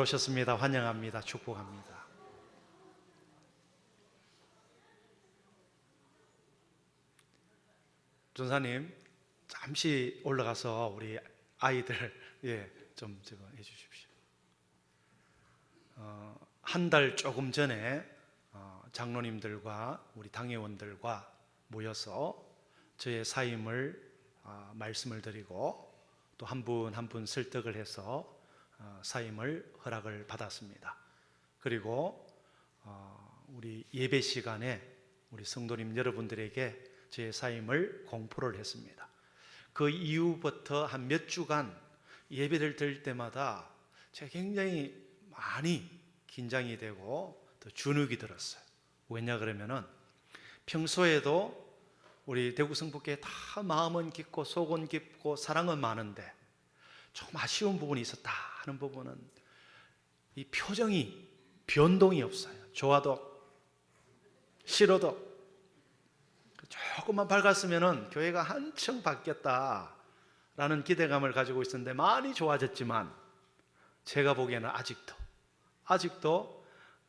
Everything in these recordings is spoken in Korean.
오셨습니다. 환영합니다. 축복합니다. 전사님, 잠시 올라가서 우리 아이들 좀 해주십시오. 한 달 조금 전에 장로님들과 우리 당회원들과 모여서 저의 사임을 말씀을 드리고 또 한 분 한 분 설득을 해서 사임을 허락을 받았습니다. 그리고 우리 예배 시간에 우리 성도님 여러분들에게 제 사임을 공포를 했습니다. 그 이후부터 한 몇 주간 예배를 드릴 때마다 제가 굉장히 많이 긴장이 되고 또 주눅이 들었어요. 왜냐 그러면은 평소에도 우리 대구 성북교회 다 마음은 깊고 속은 깊고 사랑은 많은데 좀 아쉬운 부분이 있었다 하는 부분은 이 표정이 변동이 없어요. 좋아도 싫어도 조금만 밝았으면 교회가 한층 바뀌었다라는 기대감을 가지고 있었는데 많이 좋아졌지만 제가 보기에는 아직도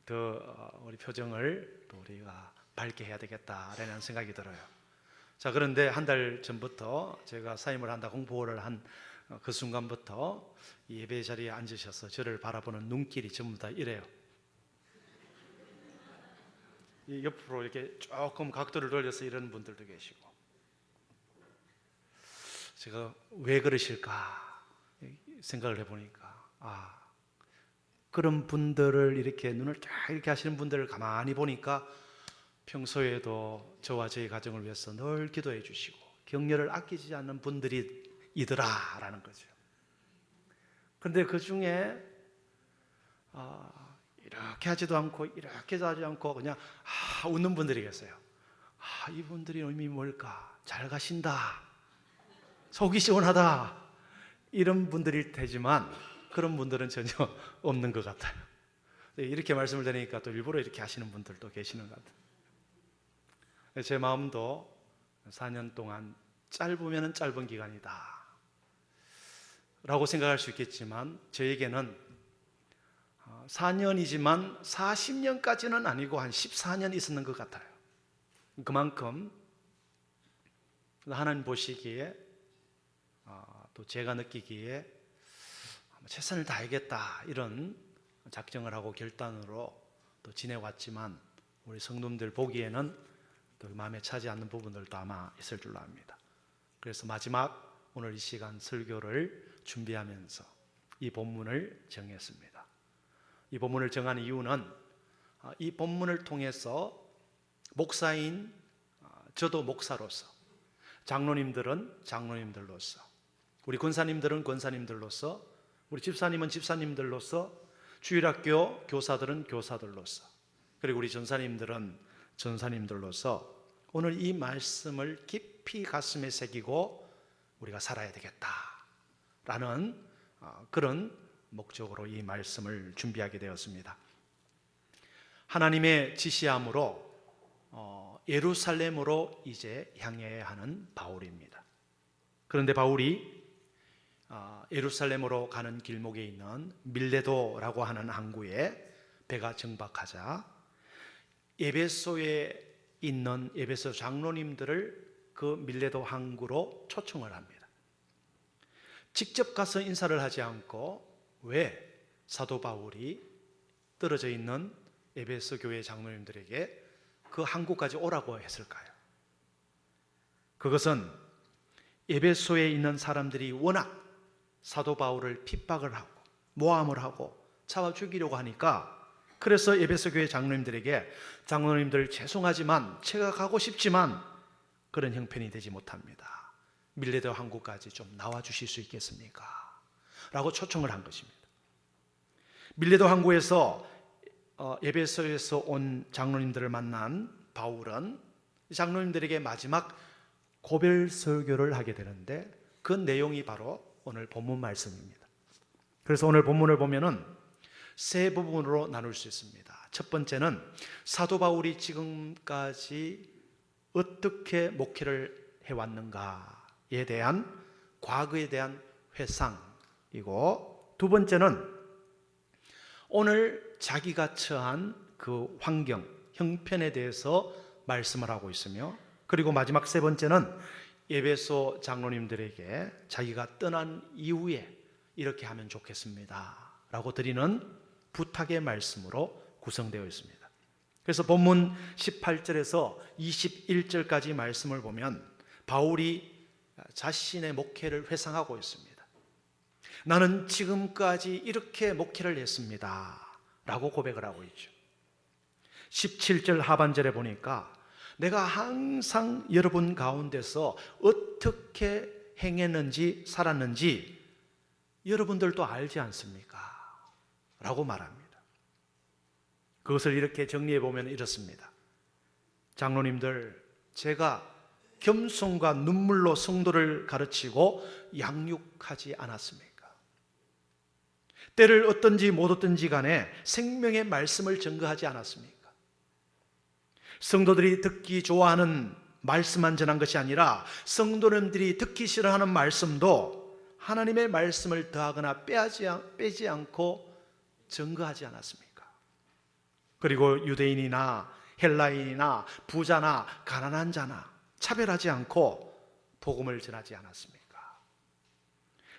더 우리 표정을 또 우리가 밝게 해야 되겠다라는 생각이 들어요. 자, 그런데 한 달 전부터 제가 사임을 한다 공포를 한 그 순간부터 예배 자리에 앉으셔서 저를 바라보는 눈길이 전부 다 이래요. 이 옆으로 이렇게 조금 각도를 돌려서 이런 분들도 계시고, 제가 왜 그러실까 생각을 해보니까 그런 분들을 이렇게 눈을 딱 이렇게 하시는 분들을 가만히 보니까 평소에도 저와 저희 가정을 위해서 늘 기도해 주시고 격려를 아끼지 않는 분들이 이더라라는 거죠. 그런데 그 중에 이렇게 하지도 않고 이렇게 하지 않고 그냥 웃는 분들이 계세요. 이분들이 의미 뭘까? 잘 가신다, 속이 시원하다, 이런 분들일 테지만 그런 분들은 전혀 없는 것 같아요. 이렇게 말씀을 드리니까 또 일부러 이렇게 하시는 분들도 계시는 것 같아요. 제 마음도 4년 동안 짧으면 짧은 기간이다 라고 생각할 수 있겠지만 저에게는 4년이지만 40년까지는 아니고 한 14년 있었는 것 같아요. 그만큼 하나님 보시기에 또 제가 느끼기에 최선을 다하겠다 이런 작정을 하고 결단으로 또 지내왔지만 우리 성도님들 보기에는 또 마음에 차지 않는 부분들도 아마 있을 줄로 압니다. 그래서 마지막 오늘 이 시간 설교를 준비하면서 이 본문을 정했습니다. 이 본문을 정한 이유는 이 본문을 통해서 목사인 저도 목사로서, 장로님들은 장로님들로서, 우리 권사님들은 권사님들로서, 우리 집사님은 집사님들로서, 주일학교 교사들은 교사들로서, 그리고 우리 전사님들은 전사님들로서 오늘 이 말씀을 깊이 가슴에 새기고 우리가 살아야 되겠다라는 그런 목적으로 이 말씀을 준비하게 되었습니다. 하나님의 지시함으로 예루살렘으로 이제 향해야 하는 바울입니다. 그런데 바울이 예루살렘으로 가는 길목에 있는 밀레도라고 하는 항구에 배가 정박하자 에베소에 있는 에베소 장로님들을 그 밀레도 항구로 초청을 합니다. 직접 가서 인사를 하지 않고 왜 사도 바울이 떨어져 있는 에베소 교회 장로님들에게 그 항구까지 오라고 했을까요? 그것은 에베소에 있는 사람들이 워낙 사도 바울을 핍박을 하고 모함을 하고 잡아 죽이려고 하니까, 그래서 에베소 교회 장로님들에게 장로님들 죄송하지만 제가 가고 싶지만 그런 형편이 되지 못합니다. 밀레도 항구까지 좀 나와 주실 수 있겠습니까? 라고 초청을 한 것입니다. 밀레도 항구에서 에베소에서 온 장로님들을 만난 바울은 장로님들에게 마지막 고별 설교를 하게 되는데 그 내용이 바로 오늘 본문 말씀입니다. 그래서 오늘 본문을 보면은 세 부분으로 나눌 수 있습니다. 첫 번째는 사도 바울이 지금까지 어떻게 목회를 해왔는가에 대한 과거에 대한 회상이고, 두 번째는 오늘 자기가 처한 그 환경, 형편에 대해서 말씀을 하고 있으며, 그리고 마지막 세 번째는 에베소 장로님들에게 자기가 떠난 이후에 이렇게 하면 좋겠습니다 라고 드리는 부탁의 말씀으로 구성되어 있습니다. 그래서 본문 18절에서 21절까지 말씀을 보면 바울이 자신의 목회를 회상하고 있습니다. 나는 지금까지 이렇게 목회를 했습니다 라고 고백을 하고 있죠. 17절 하반절에 보니까 내가 항상 여러분 가운데서 어떻게 행했는지 살았는지 여러분들도 알지 않습니까? 라고 말합니다. 그것을 이렇게 정리해 보면 이렇습니다. 장로님들, 제가 겸손과 눈물로 성도를 가르치고 양육하지 않았습니까? 때를 얻든지 못 얻든지 간에 생명의 말씀을 증거하지 않았습니까? 성도들이 듣기 좋아하는 말씀만 전한 것이 아니라 성도님들이 듣기 싫어하는 말씀도 하나님의 말씀을 더하거나 빼지 않고 증거하지 않았습니까? 그리고 유대인이나 헬라인이나 부자나 가난한 자나 차별하지 않고 복음을 전하지 않았습니까?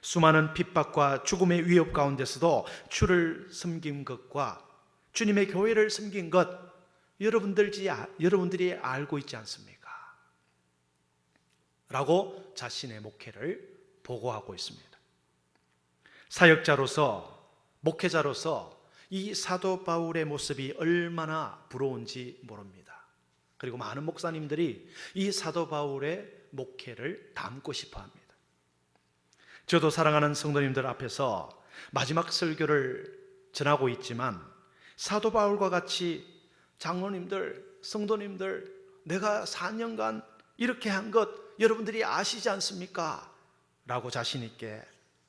수많은 핍박과 죽음의 위협 가운데서도 주를 섬긴 것과 주님의 교회를 섬긴 것 여러분들이 알고 있지 않습니까? 라고 자신의 목회를 보고하고 있습니다. 사역자로서, 목회자로서 이 사도 바울의 모습이 얼마나 부러운지 모릅니다. 그리고 많은 목사님들이 이 사도 바울의 목회를 담고 싶어 합니다. 저도 사랑하는 성도님들 앞에서 마지막 설교를 전하고 있지만 사도 바울과 같이 장로님들, 성도님들, 내가 4년간 이렇게 한 것 여러분들이 아시지 않습니까? 라고 자신 있게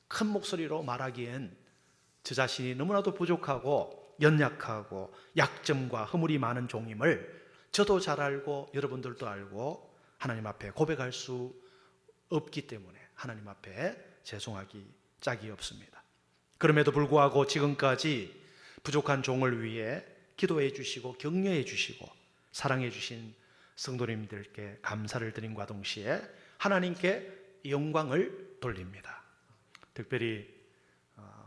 큰 목소리로 말하기엔 저 자신이 너무나도 부족하고 연약하고 약점과 허물이 많은 종임을 저도 잘 알고 여러분들도 알고 하나님 앞에 고백할 수 없기 때문에 하나님 앞에 죄송하기 짝이 없습니다. 그럼에도 불구하고 지금까지 부족한 종을 위해 기도해 주시고 격려해 주시고 사랑해 주신 성도님들께 감사를 드림과 동시에 하나님께 영광을 돌립니다. 특별히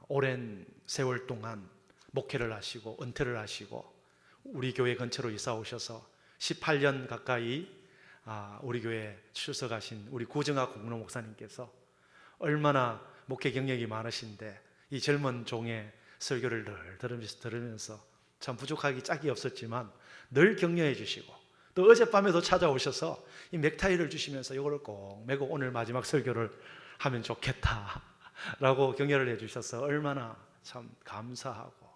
오랜 세월 동안 목회를 하시고 은퇴를 하시고 우리 교회 근처로 이사 오셔서 18년 가까이 우리 교회에 출석하신 우리 구정학 공로 목사님께서 얼마나 목회 경력이 많으신데 이 젊은 종의 설교를 늘 들으면서 참 부족하기 짝이 없었지만 늘 격려해 주시고 또 어젯밤에도 찾아오셔서 이 넥타이를 주시면서 이거를 꼭 메고 오늘 마지막 설교를 하면 좋겠다 라고 격려를 해 주셔서 얼마나 참 감사하고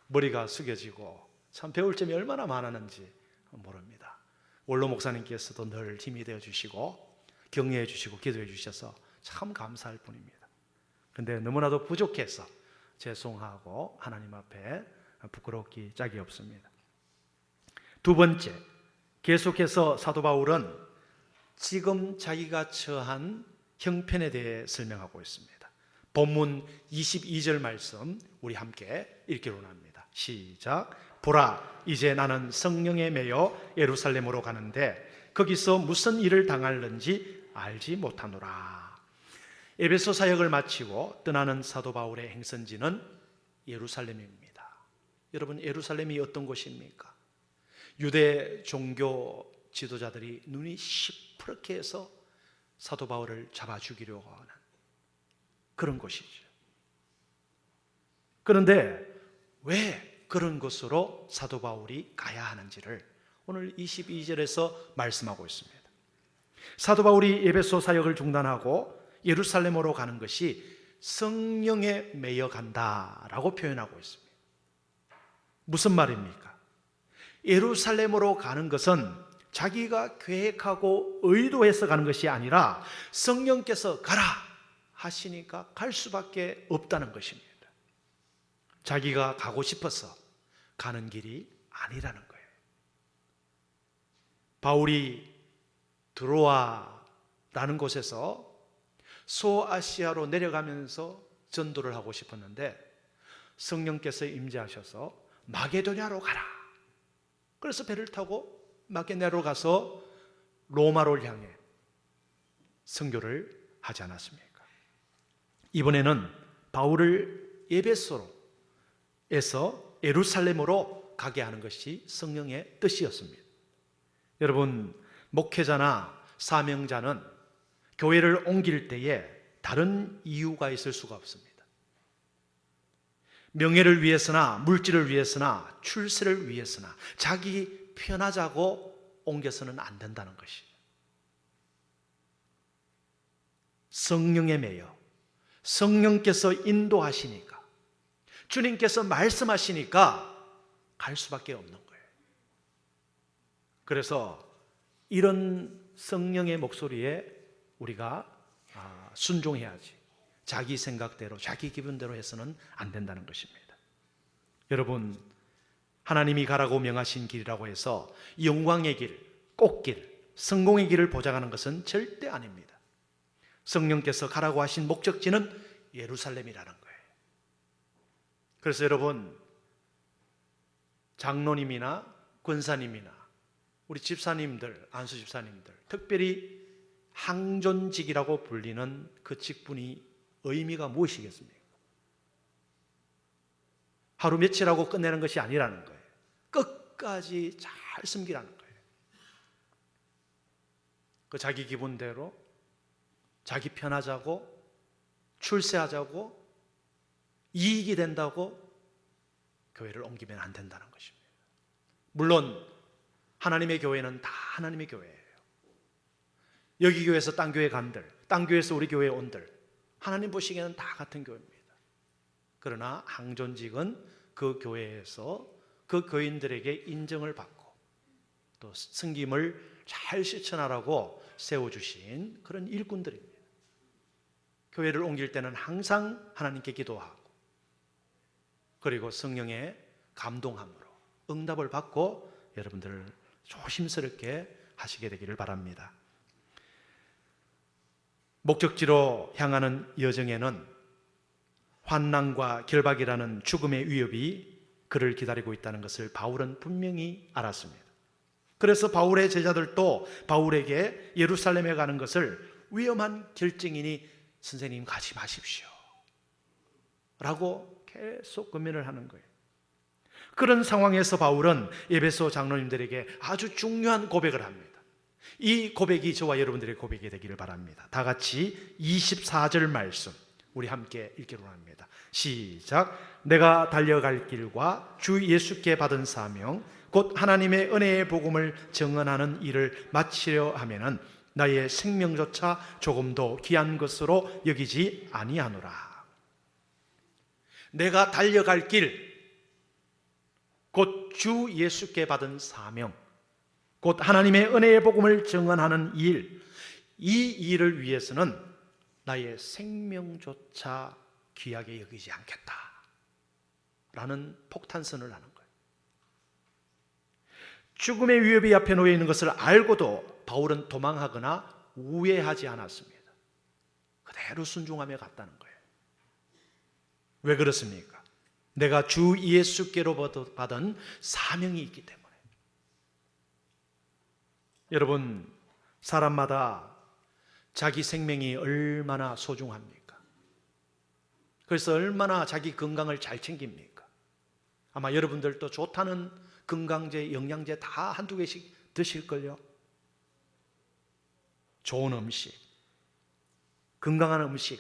머리가 숙여지고 참 배울 점이 얼마나 많았는지 모릅니다. 원로 목사님께서도 늘 힘이 되어 주시고 격려해 주시고 기도해 주셔서 참 감사할 뿐입니다. 그런데 너무나도 부족해서 죄송하고 하나님 앞에 부끄럽기 짝이 없습니다. 두 번째, 계속해서 사도 바울은 지금 자기가 처한 형편에 대해 설명하고 있습니다. 본문 22절 말씀 우리 함께 읽기로 합니다. 시작. 보라, 이제 나는 성령에 매여 예루살렘으로 가는데 거기서 무슨 일을 당할는지 알지 못하노라. 에베소 사역을 마치고 떠나는 사도 바울의 행선지는 예루살렘입니다. 여러분, 예루살렘이 어떤 곳입니까? 유대 종교 지도자들이 눈이 시퍼렇게 해서 사도 바울을 잡아 죽이려고 하는 그런 곳이죠. 그런데 왜 그런 곳으로 사도 바울이 가야 하는지를 오늘 22절에서 말씀하고 있습니다. 사도 바울이 에베소 사역을 중단하고 예루살렘으로 가는 것이 성령에 매여 간다라고 표현하고 있습니다. 무슨 말입니까? 예루살렘으로 가는 것은 자기가 계획하고 의도해서 가는 것이 아니라 성령께서 가라 하시니까 갈 수밖에 없다는 것입니다. 자기가 가고 싶어서 가는 길이 아니라는 거예요. 바울이 드로아라는 곳에서 소아시아로 내려가면서 전도를 하고 싶었는데 성령께서 임재하셔서 마게도냐로 가라. 그래서 배를 타고 마게도냐로 가서 로마를 향해 선교를 하지 않았습니까? 이번에는 바울을 에베소에서 예루살렘으로 가게 하는 것이 성령의 뜻이었습니다. 여러분, 목회자나 사명자는 교회를 옮길 때에 다른 이유가 있을 수가 없습니다. 명예를 위해서나 물질을 위해서나 출세를 위해서나 자기 편하자고 옮겨서는 안 된다는 것이죠. 성령에 매여 성령께서 인도하시니까, 주님께서 말씀하시니까 갈 수밖에 없는 거예요. 그래서 이런 성령의 목소리에 우리가 순종해야지, 자기 생각대로 자기 기분대로 해서는 안 된다는 것입니다. 여러분, 하나님이 가라고 명하신 길이라고 해서 영광의 길, 꽃길, 성공의 길을 보장하는 것은 절대 아닙니다. 성령께서 가라고 하신 목적지는 예루살렘이라는 거예요. 그래서 여러분, 장로님이나 권사님이나 우리 집사님들, 안수 집사님들, 특별히 항존직이라고 불리는 그 직분이 의미가 무엇이겠습니까? 하루 며칠하고 끝내는 것이 아니라는 거예요. 끝까지 잘 섬기라는 거예요. 그 자기 기분대로 자기 편하자고 출세하자고 이익이 된다고 교회를 옮기면 안 된다는 것입니다. 물론 하나님의 교회는 다 하나님의 교회예요. 여기 교회에서 딴 교회 간들, 딴 교회에서 우리 교회에 온들, 하나님 보시기에는 다 같은 교회입니다. 그러나 항존직은 그 교회에서 그 교인들에게 인정을 받고 또 섬김을 잘 실천하라고 세워주신 그런 일꾼들입니다. 교회를 옮길 때는 항상 하나님께 기도하고, 그리고 성령의 감동함으로 응답을 받고 여러분들 조심스럽게 하시게 되기를 바랍니다. 목적지로 향하는 여정에는 환난과 결박이라는 죽음의 위협이 그를 기다리고 있다는 것을 바울은 분명히 알았습니다. 그래서 바울의 제자들도 바울에게 예루살렘에 가는 것을 위험한 결정이니 선생님 가지 마십시오 라고 계속 권면을 하는 거예요. 그런 상황에서 바울은 에베소 장로님들에게 아주 중요한 고백을 합니다. 이 고백이 저와 여러분들의 고백이 되기를 바랍니다. 다 같이 24절 말씀 우리 함께 읽기로 합니다. 시작. 내가 달려갈 길과 주 예수께 받은 사명 곧 하나님의 은혜의 복음을 증언하는 일을 마치려 하면은 나의 생명조차 조금도 귀한 것으로 여기지 아니하노라. 내가 달려갈 길, 곧 주 예수께 받은 사명, 곧 하나님의 은혜의 복음을 증언하는 일, 이 일을 위해서는 나의 생명조차 귀하게 여기지 않겠다 라는 폭탄선을 하는 거예요. 죽음의 위협이 앞에 놓여 있는 것을 알고도 바울은 도망하거나 우회하지 않았습니다. 그대로 순종하며 갔다는 거예요. 왜 그렇습니까? 내가 주 예수께로부터 받은 사명이 있기 때문에. 여러분, 사람마다 자기 생명이 얼마나 소중합니까? 그래서 얼마나 자기 건강을 잘 챙깁니까? 아마 여러분들도 좋다는 건강제, 영양제 다 한두 개씩 드실걸요? 좋은 음식, 건강한 음식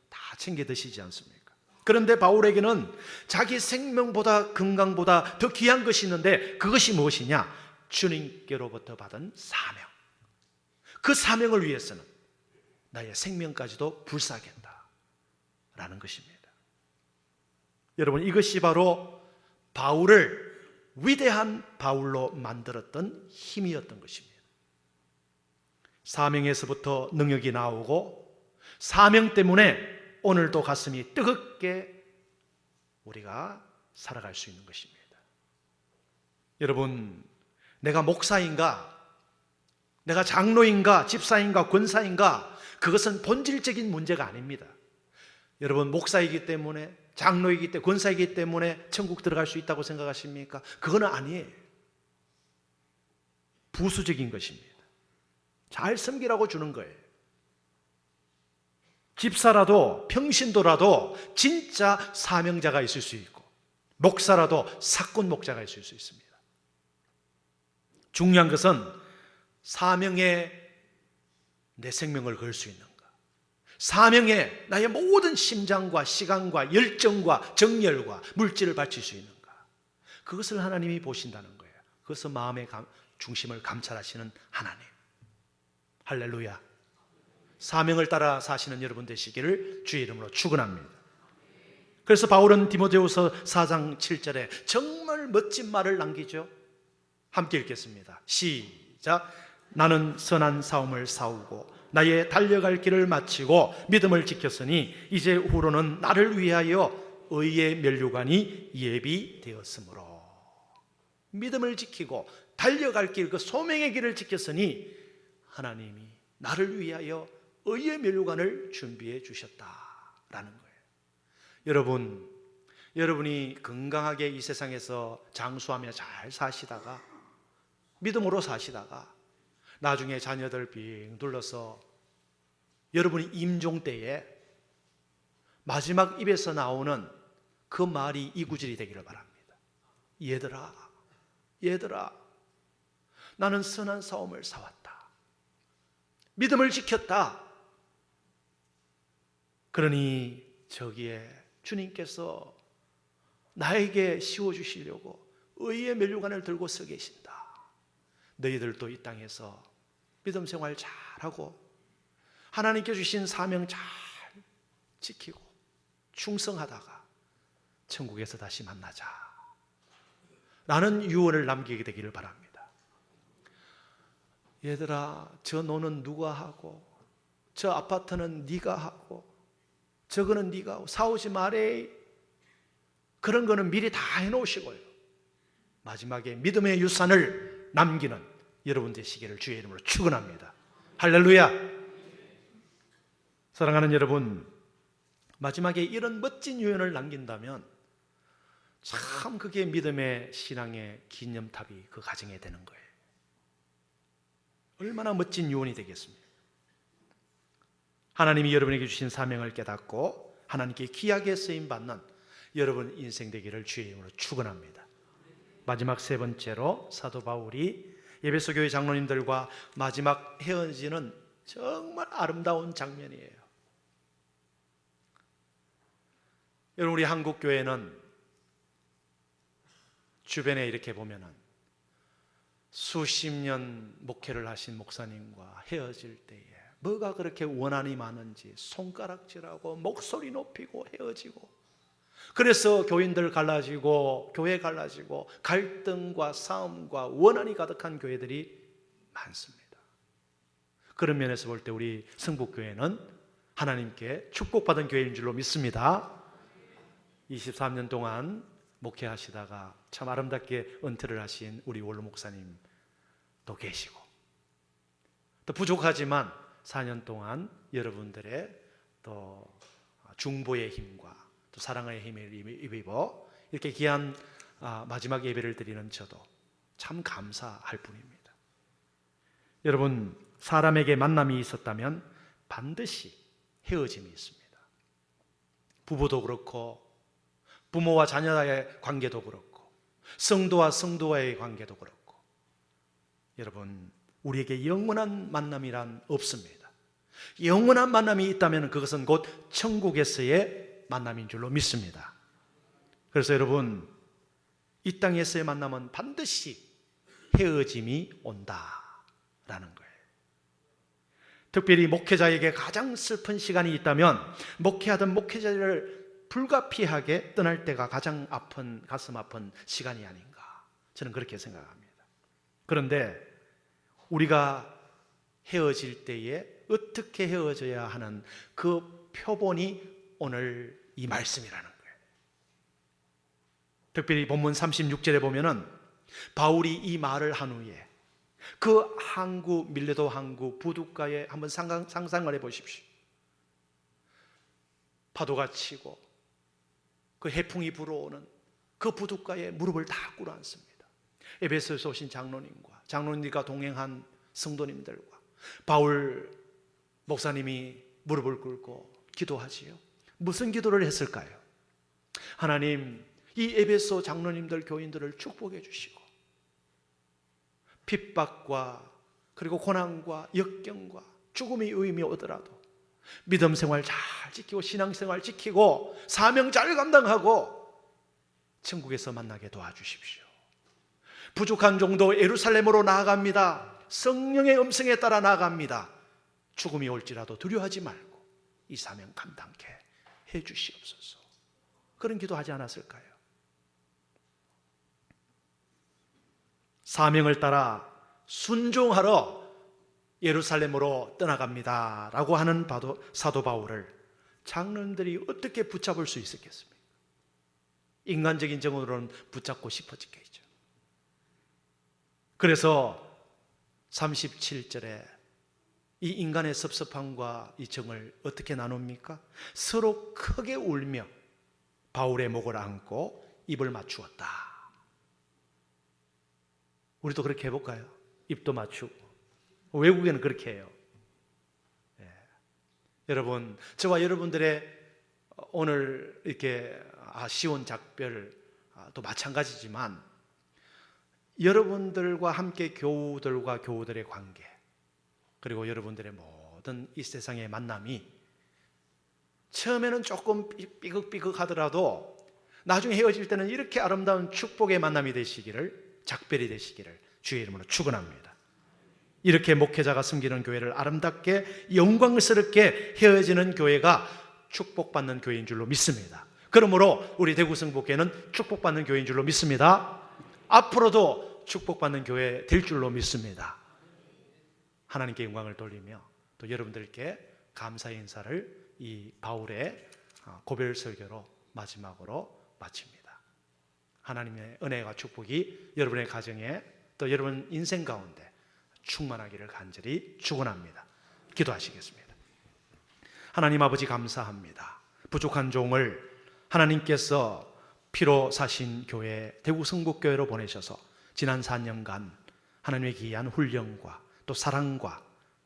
다 챙겨 드시지 않습니까? 그런데 바울에게는 자기 생명보다 건강보다 더 귀한 것이 있는데 그것이 무엇이냐? 주님께로부터 받은 사명. 그 사명을 위해서는 나의 생명까지도 불사하겠다 라는 것입니다. 여러분, 이것이 바로 바울을 위대한 바울로 만들었던 힘이었던 것입니다. 사명에서부터 능력이 나오고 사명 때문에 오늘도 가슴이 뜨겁게 우리가 살아갈 수 있는 것입니다. 여러분, 내가 목사인가, 내가 장로인가, 집사인가, 권사인가, 그것은 본질적인 문제가 아닙니다. 여러분, 목사이기 때문에, 장로이기 때문에, 권사이기 때문에 천국 들어갈 수 있다고 생각하십니까? 그건 아니에요. 부수적인 것입니다. 잘 섬기라고 주는 거예요. 집사라도 평신도라도 진짜 사명자가 있을 수 있고, 목사라도 사건 목자가 있을 수 있습니다. 중요한 것은 사명에 내 생명을 걸 수 있는가, 사명에 나의 모든 심장과 시간과 열정과 정열과 물질을 바칠 수 있는가, 그것을 하나님이 보신다는 거예요. 그것은 마음의 중심을 감찰하시는 하나님. 할렐루야. 사명을 따라 사시는 여러분 되시기를 주의 이름으로 축원합니다. 그래서 바울은 디모데후서 4장 7절에 정말 멋진 말을 남기죠. 함께 읽겠습니다. 시작. 나는 선한 싸움을 싸우고 나의 달려갈 길을 마치고 믿음을 지켰으니 이제 후로는 나를 위하여 의의 면류관이 예비되었으므로. 믿음을 지키고 달려갈 길, 그 소명의 길을 지켰으니 하나님이 나를 위하여 의의 면류관을 준비해 주셨다라는 거예요. 여러분이 건강하게 이 세상에서 장수하며 잘 사시다가, 믿음으로 사시다가 나중에 자녀들 빙 둘러서 여러분이 임종 때에 마지막 입에서 나오는 그 말이 이 구절이 되기를 바랍니다. 얘들아, 나는 선한 싸움을 싸웠다. 믿음을 지켰다. 그러니 저기에 주님께서 나에게 씌워주시려고 의의 면류관을 들고 서 계신다. 너희들도 이 땅에서 믿음 생활 잘하고 하나님께 주신 사명 잘 지키고 충성하다가 천국에서 다시 만나자 라는 유언을 남기게 되기를 바랍니다. 얘들아, 저 노는 누가 하고 저 아파트는 네가 하고 저거는 네가 하고 싸우지 말해. 그런 거는 미리 다 해놓으시고요, 마지막에 믿음의 유산을 남기는 여러분 되시기를 주의 이름으로 축원합니다. 할렐루야. 사랑하는 여러분, 마지막에 이런 멋진 유언을 남긴다면 참 그게 믿음의 신앙의 기념탑이 그 가정에 되는 거예요. 얼마나 멋진 유언이 되겠습니까? 하나님이 여러분에게 주신 사명을 깨닫고 하나님께 귀하게 쓰임받는 여러분 인생 되기를 주의 이름으로 축원합니다. 마지막 세 번째로 사도 바울이 에베소 교회 장로님들과 마지막 헤어지는 정말 아름다운 장면이에요. 여러분, 우리 한국 교회는 주변에 이렇게 보면은 수십 년 목회를 하신 목사님과 헤어질 때에 뭐가 그렇게 원한이 많은지 손가락질하고 목소리 높이고 헤어지고, 그래서 교인들 갈라지고 교회 갈라지고 갈등과 싸움과 원한이 가득한 교회들이 많습니다. 그런 면에서 볼 때 우리 성북교회는 하나님께 축복받은 교회인 줄로 믿습니다. 23년 동안 목회하시다가 참 아름답게 은퇴를 하신 우리 원로 목사님도 계시고, 또 부족하지만 4년 동안 여러분들의 또 중보의 힘과 또 사랑의 힘을 입어 이렇게 귀한 마지막 예배를 드리는 저도 참 감사할 뿐입니다. 여러분, 사람에게 만남이 있었다면 반드시 헤어짐이 있습니다. 부부도 그렇고 부모와 자녀와의 관계도 그렇고 성도와 성도와의 관계도 그렇고, 여러분, 우리에게 영원한 만남이란 없습니다. 영원한 만남이 있다면 그것은 곧 천국에서의 만남인 줄로 믿습니다. 그래서 여러분, 이 땅에서의 만남은 반드시 헤어짐이 온다라는 거예요. 특별히 목회자에게 가장 슬픈 시간이 있다면 목회하던 목회자를 불가피하게 떠날 때가 가장 아픈, 가슴 아픈 시간이 아닌가, 저는 그렇게 생각합니다. 그런데 우리가 헤어질 때에 어떻게 헤어져야 하는 그 표본이 오늘 이 말씀이라는 거예요. 특별히 본문 36절에 보면은 바울이 이 말을 한 후에 그 항구, 밀레도 항구 부둣가에 한번 상상을 해보십시오. 파도가 치고 그 해풍이 불어오는 그 부둣가에 무릎을 다 꿇어 앉습니다. 에베소에서 오신 장로님과 장로님과 동행한 성도님들과 바울 목사님이 무릎을 꿇고 기도하지요. 무슨 기도를 했을까요? 하나님, 이 에베소 장로님들 교인들을 축복해 주시고 핍박과 그리고 고난과 역경과 죽음의 의미 오더라도 믿음 생활 잘 지키고 신앙생활 지키고 사명 잘 감당하고 천국에서 만나게 도와주십시오. 부족한 종도 예루살렘으로 나아갑니다. 성령의 음성에 따라 나아갑니다. 죽음이 올지라도 두려워하지 말고 이 사명 감당케 해 주시옵소서. 그런 기도하지 않았을까요? 사명을 따라 순종하러 예루살렘으로 떠나갑니다 라고 하는 사도 바울을 장로님들이 어떻게 붙잡을 수 있었겠습니까? 인간적인 정으로는 붙잡고 싶어지겠죠. 그래서 37절에 이 인간의 섭섭함과 이 정을 어떻게 나눕니까? 서로 크게 울며 바울의 목을 안고 입을 맞추었다. 우리도 그렇게 해볼까요? 입도 맞추고. 외국에는 그렇게 해요. 예. 여러분, 저와 여러분들의 오늘 이렇게 시온 작별 또 마찬가지지만 여러분들과 함께 교우들과 교우들의 관계 그리고 여러분들의 모든 이 세상의 만남이 처음에는 조금 삐걱삐걱 하더라도 나중에 헤어질 때는 이렇게 아름다운 축복의 만남이 되시기를, 작별이 되시기를 주의 이름으로 축원합니다. 이렇게 목회자가 섬기는 교회를 아름답게 영광스럽게 헤어지는 교회가 축복받는 교회인 줄로 믿습니다. 그러므로 우리 대구성북교회는 축복받는 교회인 줄로 믿습니다. 앞으로도 축복받는 교회 될 줄로 믿습니다. 하나님께 영광을 돌리며 또 여러분들께 감사의 인사를 이 바울의 고별 설교로 마지막으로 마칩니다. 하나님의 은혜와 축복이 여러분의 가정에 또 여러분 인생 가운데 충만하기를 간절히 축원합니다. 기도하시겠습니다. 하나님 아버지 감사합니다. 부족한 종을 하나님께서 피로 사신 교회 대구성북교회로 보내셔서 지난 4년간 하나님의 귀한 훈련과 또 사랑과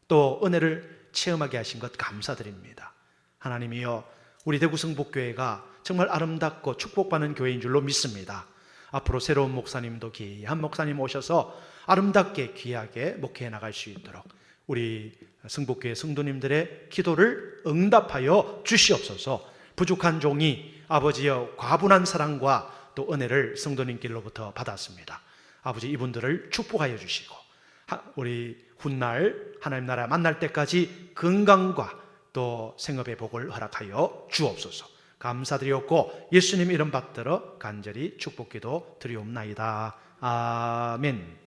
또 은혜를 체험하게 하신 것 감사드립니다. 하나님이여, 우리 대구성북교회가 정말 아름답고 축복받는 교회인 줄로 믿습니다. 앞으로 새로운 목사님도 귀한 목사님 오셔서 아름답게 귀하게 목회해 나갈 수 있도록 우리 성북교회 성도님들의 기도를 응답하여 주시옵소서. 부족한 종이 아버지여 과분한 사랑과 또 은혜를 성도님께로부터 받았습니다. 아버지, 이분들을 축복하여 주시고 우리 훗날 하나님 나라 만날 때까지 건강과 또 생업의 복을 허락하여 주옵소서. 감사드리옵고 예수님 이름 받들어 간절히 축복기도 드리옵나이다. 아멘.